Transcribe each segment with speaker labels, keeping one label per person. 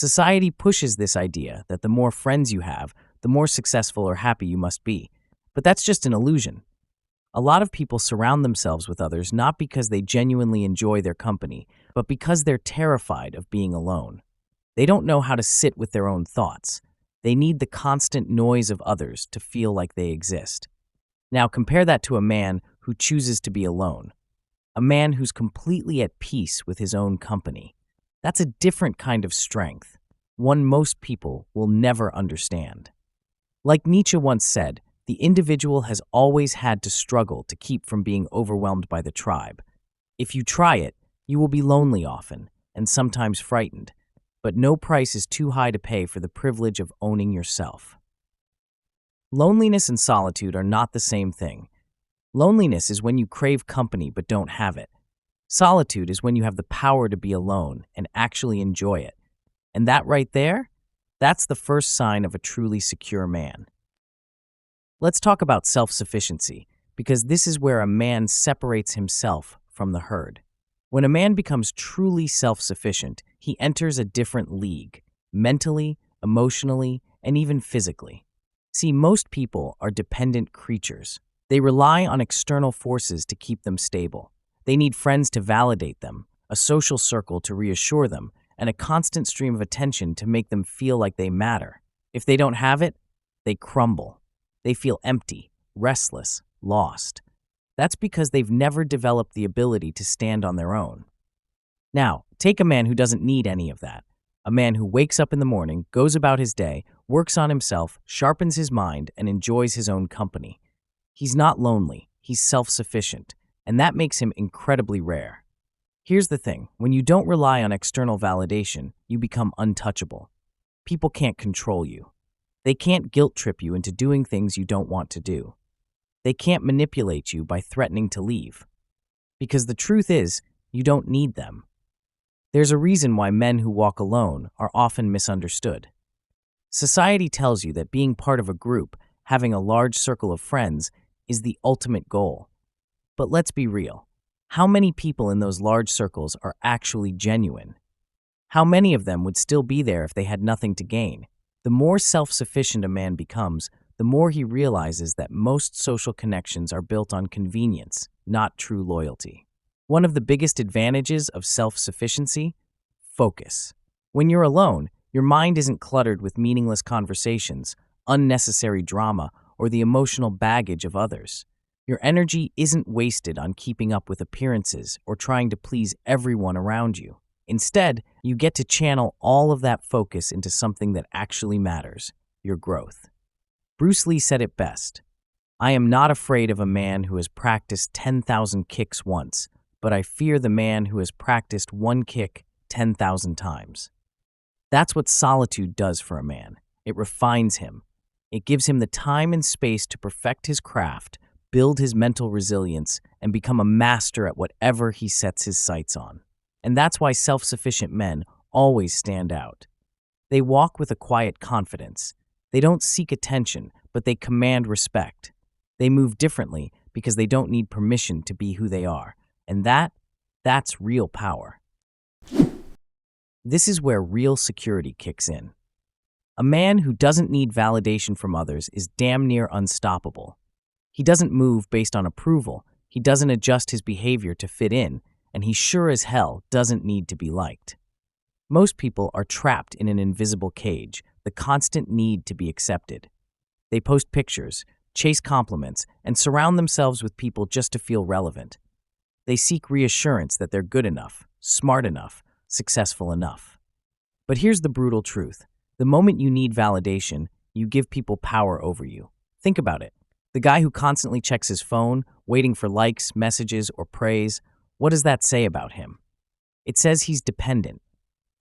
Speaker 1: Society pushes this idea that the more friends you have, the more successful or happy you must be. But that's just an illusion. A lot of people surround themselves with others not because they genuinely enjoy their company, but because they're terrified of being alone. They don't know how to sit with their own thoughts. They need the constant noise of others to feel like they exist. Now compare that to a man who chooses to be alone. A man who's completely at peace with his own company. That's a different kind of strength, one most people will never understand. Like Nietzsche once said, the individual has always had to struggle to keep from being overwhelmed by the tribe. If you try it, you will be lonely often, and sometimes frightened, but no price is too high to pay for the privilege of owning yourself. Loneliness and solitude are not the same thing. Loneliness is when you crave company but don't have it. Solitude is when you have the power to be alone and actually enjoy it. And that right there, that's the first sign of a truly secure man. Let's talk about self-sufficiency, because this is where a man separates himself from the herd. When a man becomes truly self-sufficient, he enters a different league, mentally, emotionally, and even physically. See, most people are dependent creatures. They rely on external forces to keep them stable. They need friends to validate them, a social circle to reassure them, and a constant stream of attention to make them feel like they matter. If they don't have it, they crumble. They feel empty, restless, lost. That's because they've never developed the ability to stand on their own. Now, take a man who doesn't need any of that. A man who wakes up in the morning, goes about his day, works on himself, sharpens his mind, and enjoys his own company. He's not lonely, he's self-sufficient, and that makes him incredibly rare. Here's the thing, when you don't rely on external validation, you become untouchable. People can't control you. They can't guilt-trip you into doing things you don't want to do. They can't manipulate you by threatening to leave. Because the truth is, you don't need them. There's a reason why men who walk alone are often misunderstood. Society tells you that being part of a group, having a large circle of friends, is the ultimate goal. But let's be real. How many people in those large circles are actually genuine? How many of them would still be there if they had nothing to gain? The more self-sufficient a man becomes, the more he realizes that most social connections are built on convenience, not true loyalty. One of the biggest advantages of self-sufficiency? Focus. When you're alone, your mind isn't cluttered with meaningless conversations, unnecessary drama, or the emotional baggage of others. Your energy isn't wasted on keeping up with appearances or trying to please everyone around you. Instead, you get to channel all of that focus into something that actually matters, your growth. Bruce Lee said it best, "I am not afraid of a man who has practiced 10,000 kicks once, but I fear the man who has practiced one kick 10,000 times." That's what solitude does for a man. It refines him. It gives him the time and space to perfect his craft, build his mental resilience, and become a master at whatever he sets his sights on. And that's why self-sufficient men always stand out. They walk with a quiet confidence. They don't seek attention, but they command respect. They move differently because they don't need permission to be who they are. And that's real power. This is where real security kicks in. A man who doesn't need validation from others is damn near unstoppable. He doesn't move based on approval, he doesn't adjust his behavior to fit in, and he sure as hell doesn't need to be liked. Most people are trapped in an invisible cage, the constant need to be accepted. They post pictures, chase compliments, and surround themselves with people just to feel relevant. They seek reassurance that they're good enough, smart enough, successful enough. But here's the brutal truth. The moment you need validation, you give people power over you. Think about it. The guy who constantly checks his phone, waiting for likes, messages, or praise, what does that say about him? It says he's dependent.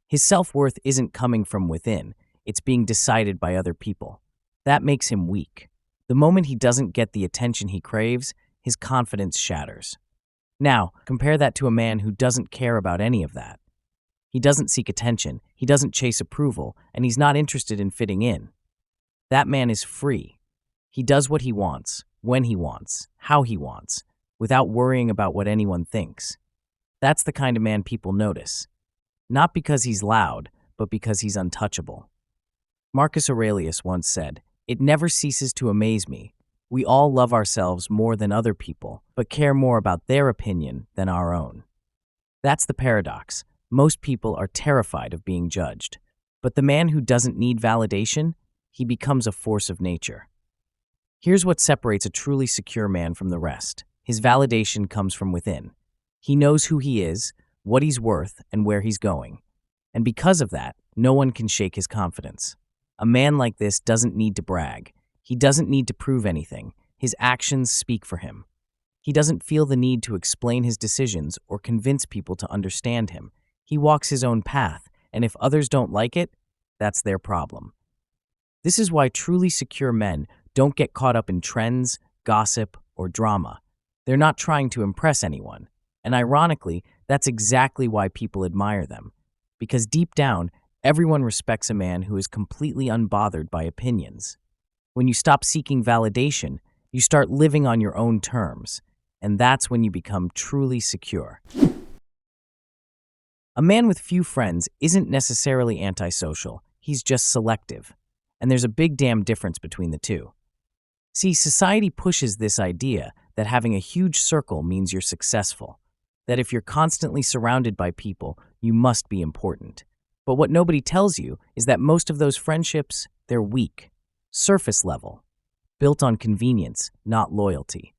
Speaker 1: His self-worth isn't coming from within, it's being decided by other people. That makes him weak. The moment he doesn't get the attention he craves, his confidence shatters. Now, compare that to a man who doesn't care about any of that. He doesn't seek attention, he doesn't chase approval, and he's not interested in fitting in. That man is free. He does what he wants, when he wants, how he wants, without worrying about what anyone thinks. That's the kind of man people notice. Not because he's loud, but because he's untouchable. Marcus Aurelius once said, "It never ceases to amaze me. We all love ourselves more than other people, but care more about their opinion than our own." That's the paradox. Most people are terrified of being judged. But the man who doesn't need validation, he becomes a force of nature. Here's what separates a truly secure man from the rest. His validation comes from within. He knows who he is, what he's worth, and where he's going. And because of that, no one can shake his confidence. A man like this doesn't need to brag. He doesn't need to prove anything. His actions speak for him. He doesn't feel the need to explain his decisions or convince people to understand him. He walks his own path, and if others don't like it, that's their problem. This is why truly secure men don't get caught up in trends, gossip, or drama. They're not trying to impress anyone. And ironically, that's exactly why people admire them. Because deep down, everyone respects a man who is completely unbothered by opinions. When you stop seeking validation, you start living on your own terms. And that's when you become truly secure. A man with few friends isn't necessarily antisocial, he's just selective. And there's a big damn difference between the two. See, society pushes this idea that having a huge circle means you're successful, that if you're constantly surrounded by people, you must be important. But what nobody tells you is that most of those friendships, they're weak, surface level, built on convenience, not loyalty.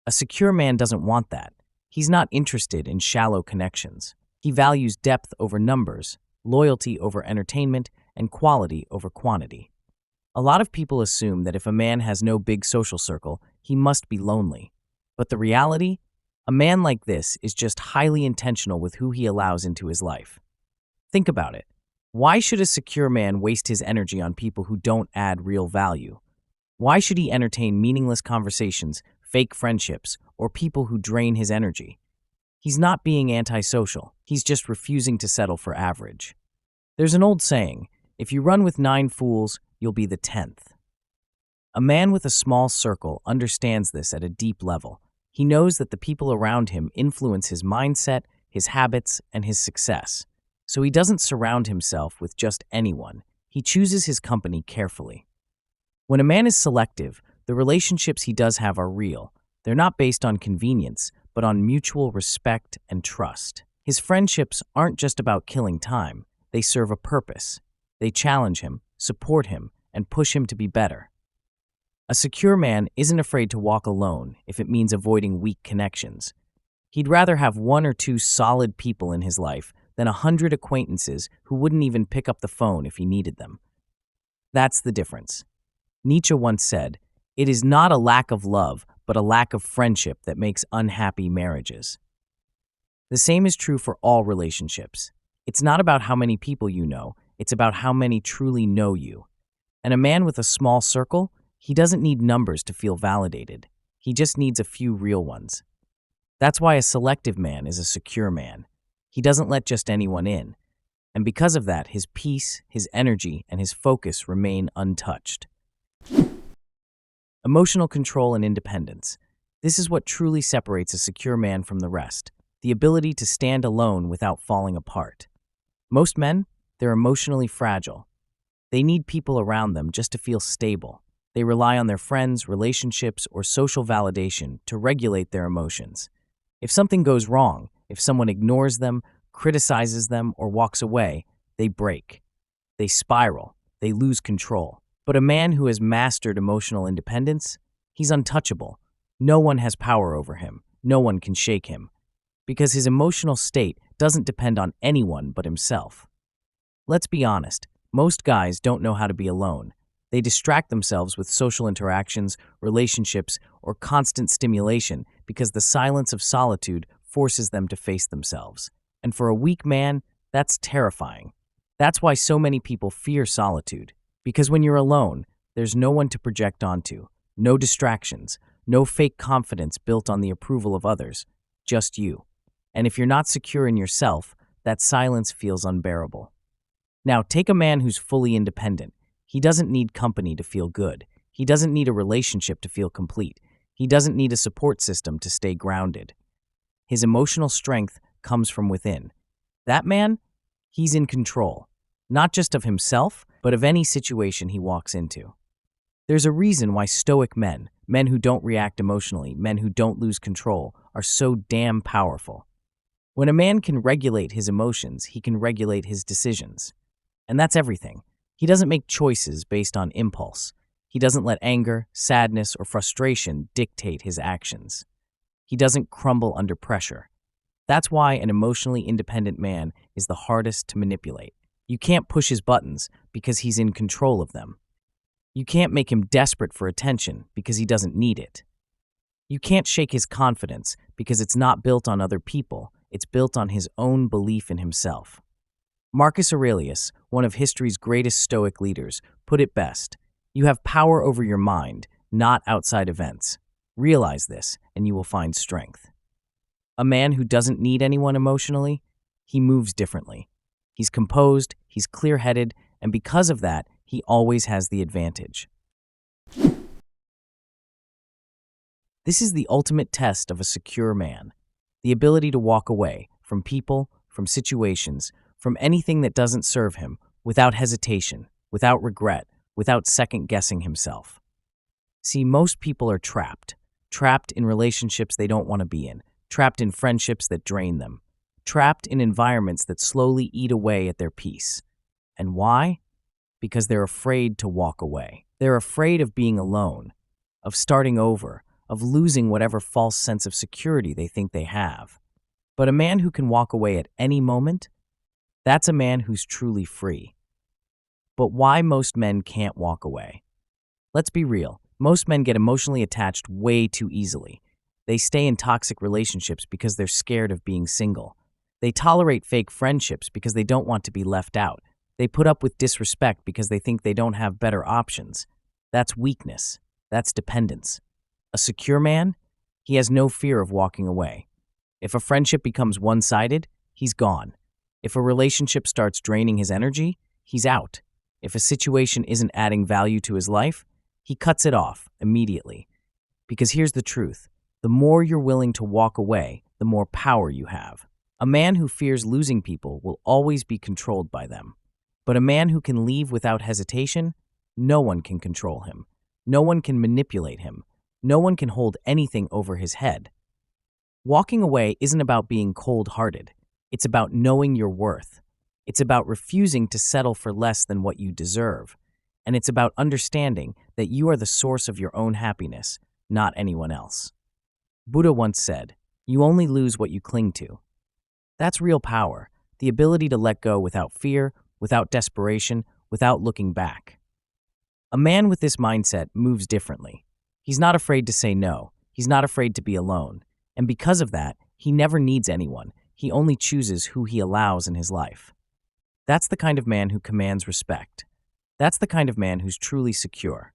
Speaker 1: A secure man doesn't want that. He's not interested in shallow connections. He values depth over numbers, loyalty over entertainment, and quality over quantity. A lot of people assume that if a man has no big social circle, he must be lonely. But the reality? A man like this is just highly intentional with who he allows into his life. Think about it. Why should a secure man waste his energy on people who don't add real value? Why should he entertain meaningless conversations, fake friendships, or people who drain his energy? He's not being antisocial. He's just refusing to settle for average. There's an old saying, if you run with 9 fools, you'll be the 10th. A man with a small circle understands this at a deep level. He knows that the people around him influence his mindset, his habits, and his success. So he doesn't surround himself with just anyone. He chooses his company carefully. When a man is selective, the relationships he does have are real. They're not based on convenience, but on mutual respect and trust. His friendships aren't just about killing time. They serve a purpose. They challenge him, support him, and push him to be better. A secure man isn't afraid to walk alone if it means avoiding weak connections. He'd rather have 1 or 2 solid people in his life than 100 acquaintances who wouldn't even pick up the phone if he needed them. That's the difference. Nietzsche once said, "It is not a lack of love, but a lack of friendship that makes unhappy marriages." The same is true for all relationships. It's not about how many people you know, it's about how many truly know you. And a man with a small circle, he doesn't need numbers to feel validated. He just needs a few real ones. That's why a selective man is a secure man. He doesn't let just anyone in. And because of that, his peace, his energy, and his focus remain untouched. Emotional control and independence. This is what truly separates a secure man from the rest. The ability to stand alone without falling apart. Most men, they're emotionally fragile. They need people around them just to feel stable. They rely on their friends, relationships, or social validation to regulate their emotions. If something goes wrong, if someone ignores them, criticizes them, or walks away, they break. They spiral. They lose control. But a man who has mastered emotional independence, he's untouchable. No one has power over him. No one can shake him. Because his emotional state doesn't depend on anyone but himself. Let's be honest, most guys don't know how to be alone. They distract themselves with social interactions, relationships, or constant stimulation because the silence of solitude forces them to face themselves. And for a weak man, that's terrifying. That's why so many people fear solitude. Because when you're alone, there's no one to project onto, no distractions, no fake confidence built on the approval of others, just you. And if you're not secure in yourself, that silence feels unbearable. Now, take a man who's fully independent. He doesn't need company to feel good. He doesn't need a relationship to feel complete. He doesn't need a support system to stay grounded. His emotional strength comes from within. That man, he's in control. not just of himself, but of any situation he walks into. There's a reason why stoic men, men who don't react emotionally, men who don't lose control, are so damn powerful. When a man can regulate his emotions, he can regulate his decisions. And that's everything. He doesn't make choices based on impulse. He doesn't let anger, sadness, or frustration dictate his actions. He doesn't crumble under pressure. That's why an emotionally independent man is the hardest to manipulate. You can't push his buttons because he's in control of them. You can't make him desperate for attention because he doesn't need it. You can't shake his confidence because it's not built on other people, it's built on his own belief in himself. Marcus Aurelius, one of history's greatest Stoic leaders, put it best: you have power over your mind, not outside events. Realize this, and you will find strength. A man who doesn't need anyone emotionally, he moves differently. He's composed, he's clear-headed, and because of that, he always has the advantage. This is the ultimate test of a secure man: the ability to walk away from people, from situations, from anything that doesn't serve him, without hesitation, without regret, without second-guessing himself. See, most people are trapped in relationships they don't want to be in, trapped in friendships that drain them, trapped in environments that slowly eat away at their peace. And why? Because they're afraid to walk away. They're afraid of being alone, of starting over, of losing whatever false sense of security they think they have. But a man who can walk away at any moment, that's a man who's truly free. But why most men can't walk away? Let's be real. Most men get emotionally attached way too easily. They stay in toxic relationships because they're scared of being single. They tolerate fake friendships because they don't want to be left out. They put up with disrespect because they think they don't have better options. That's weakness. That's dependence. A secure man, he has no fear of walking away. If a friendship becomes one-sided, he's gone. If a relationship starts draining his energy, he's out. If a situation isn't adding value to his life, he cuts it off immediately. Because here's the truth: the more you're willing to walk away, the more power you have. A man who fears losing people will always be controlled by them. But a man who can leave without hesitation, no one can control him. No one can manipulate him. No one can hold anything over his head. Walking away isn't about being cold-hearted. It's about knowing your worth. It's about refusing to settle for less than what you deserve. And it's about understanding that you are the source of your own happiness, not anyone else. Buddha once said, "You only lose what you cling to." That's real power, the ability to let go without fear, without desperation, without looking back. A man with this mindset moves differently. He's not afraid to say no. He's not afraid to be alone. And because of that, he never needs anyone. He only chooses who he allows in his life. That's the kind of man who commands respect. That's the kind of man who's truly secure.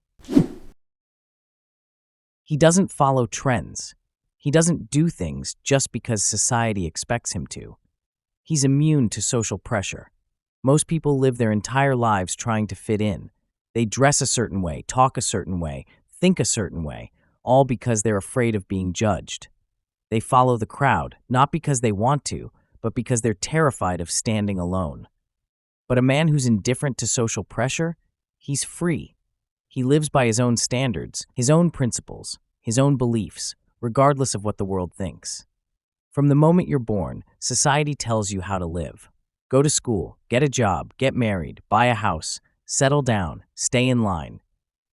Speaker 1: He doesn't follow trends. He doesn't do things just because society expects him to. He's immune to social pressure. Most people live their entire lives trying to fit in. They dress a certain way, talk a certain way, think a certain way, all because they're afraid of being judged. They follow the crowd, not because they want to, but because they're terrified of standing alone. But a man who's indifferent to social pressure, he's free. He lives by his own standards, his own principles, his own beliefs, regardless of what the world thinks. From the moment you're born, society tells you how to live. Go to school, get a job, get married, buy a house, settle down, stay in line.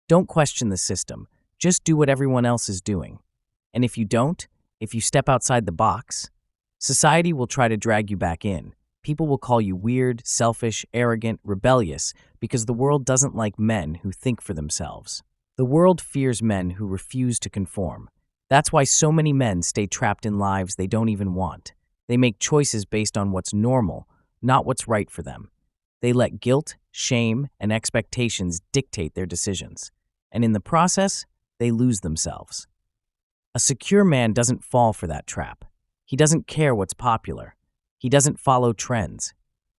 Speaker 1: Don't question the system. Just do what everyone else is doing. And if you don't, if you step outside the box, society will try to drag you back in. People will call you weird, selfish, arrogant, rebellious, because the world doesn't like men who think for themselves. The world fears men who refuse to conform. That's why so many men stay trapped in lives they don't even want. They make choices based on what's normal, not what's right for them. They let guilt, shame, and expectations dictate their decisions. And in the process, they lose themselves. A secure man doesn't fall for that trap. He doesn't care what's popular. He doesn't follow trends.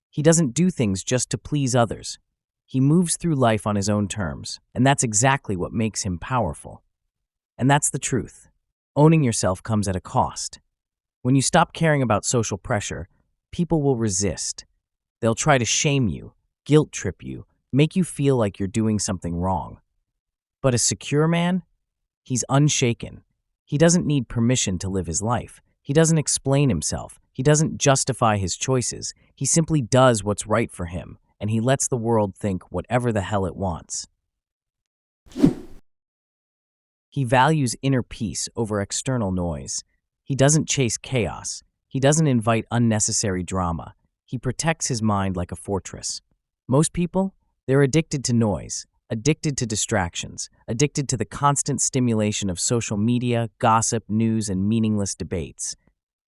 Speaker 1: He doesn't do things just to please others. He moves through life on his own terms, and that's exactly what makes him powerful. And that's the truth. Owning yourself comes at a cost. When you stop caring about social pressure, people will resist. They'll try to shame you. guilt trip you, make you feel like you're doing something wrong. But a secure man, he's unshaken. He doesn't need permission to live his life. He doesn't explain himself. He doesn't justify his choices. He simply does what's right for him, and he lets the world think whatever the hell it wants. He values inner peace over external noise. He doesn't chase chaos. He doesn't invite unnecessary drama. He protects his mind like a fortress. Most people, they're addicted to noise, addicted to distractions, addicted to the constant stimulation of social media, gossip, news, and meaningless debates.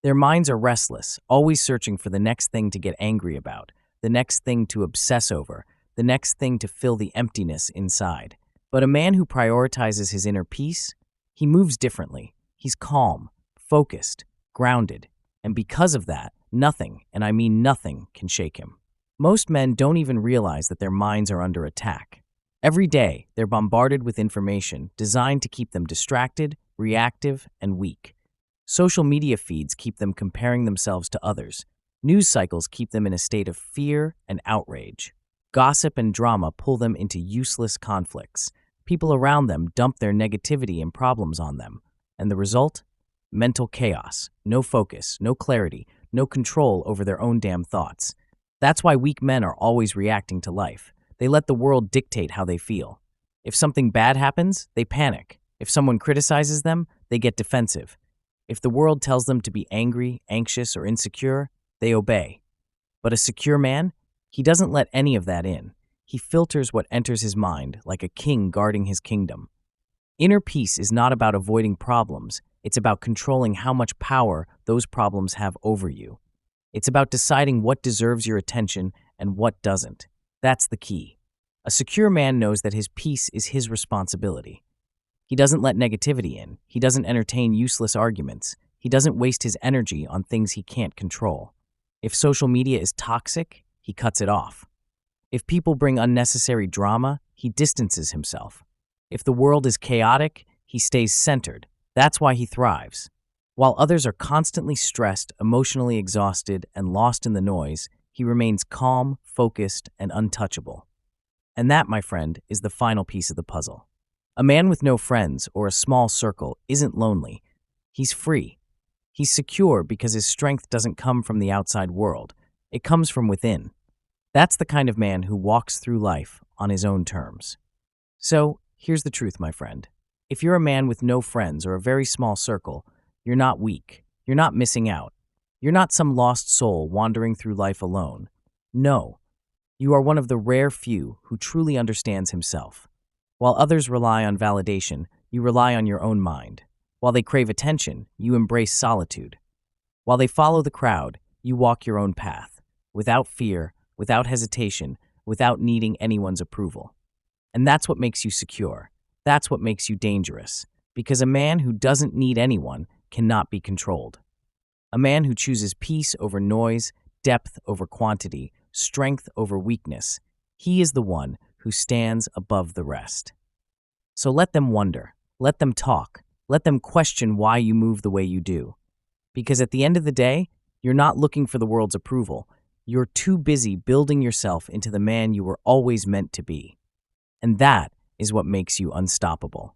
Speaker 1: Their minds are restless, always searching for the next thing to get angry about, the next thing to obsess over, the next thing to fill the emptiness inside. But a man who prioritizes his inner peace, he moves differently. He's calm, focused, grounded, and because of that, nothing, and I mean nothing, can shake him. Most men don't even realize that their minds are under attack. Every day, they're bombarded with information designed to keep them distracted, reactive, and weak. Social media feeds keep them comparing themselves to others. News cycles keep them in a state of fear and outrage. Gossip and drama pull them into useless conflicts. People around them dump their negativity and problems on them. And the result? Mental chaos, no focus, no clarity, no control over their own damn thoughts. That's why weak men are always reacting to life. They let the world dictate how they feel. If something bad happens, they panic. If someone criticizes them, they get defensive. If the world tells them to be angry, anxious, or insecure, they obey. But a secure man, he doesn't let any of that in. He filters what enters his mind like a king guarding his kingdom. Inner peace is not about avoiding problems. It's about controlling how much power those problems have over you. It's about deciding what deserves your attention and what doesn't. That's the key. A secure man knows that his peace is his responsibility. He doesn't let negativity in. He doesn't entertain useless arguments. He doesn't waste his energy on things he can't control. If social media is toxic, he cuts it off. If people bring unnecessary drama, he distances himself. If the world is chaotic, he stays centered. That's why he thrives. While others are constantly stressed, emotionally exhausted, and lost in the noise, he remains calm, focused, and untouchable. And that, my friend, is the final piece of the puzzle. A man with no friends or a small circle isn't lonely. He's free. He's secure because his strength doesn't come from the outside world. It comes from within. That's the kind of man who walks through life on his own terms. So, here's the truth, my friend. If you're a man with no friends or a very small circle, you're not weak. You're not missing out. You're not some lost soul wandering through life alone. No, you are one of the rare few who truly understands himself. While others rely on validation, you rely on your own mind. While they crave attention, you embrace solitude. While they follow the crowd, you walk your own path, without fear, without hesitation, without needing anyone's approval. And that's what makes you secure. That's what makes you dangerous. Because a man who doesn't need anyone cannot be controlled. A man who chooses peace over noise, depth over quantity, strength over weakness, he is the one who stands above the rest. So let them wonder, let them talk, let them question why you move the way you do. Because at the end of the day, you're not looking for the world's approval. You're too busy building yourself into the man you were always meant to be. And that is what makes you unstoppable.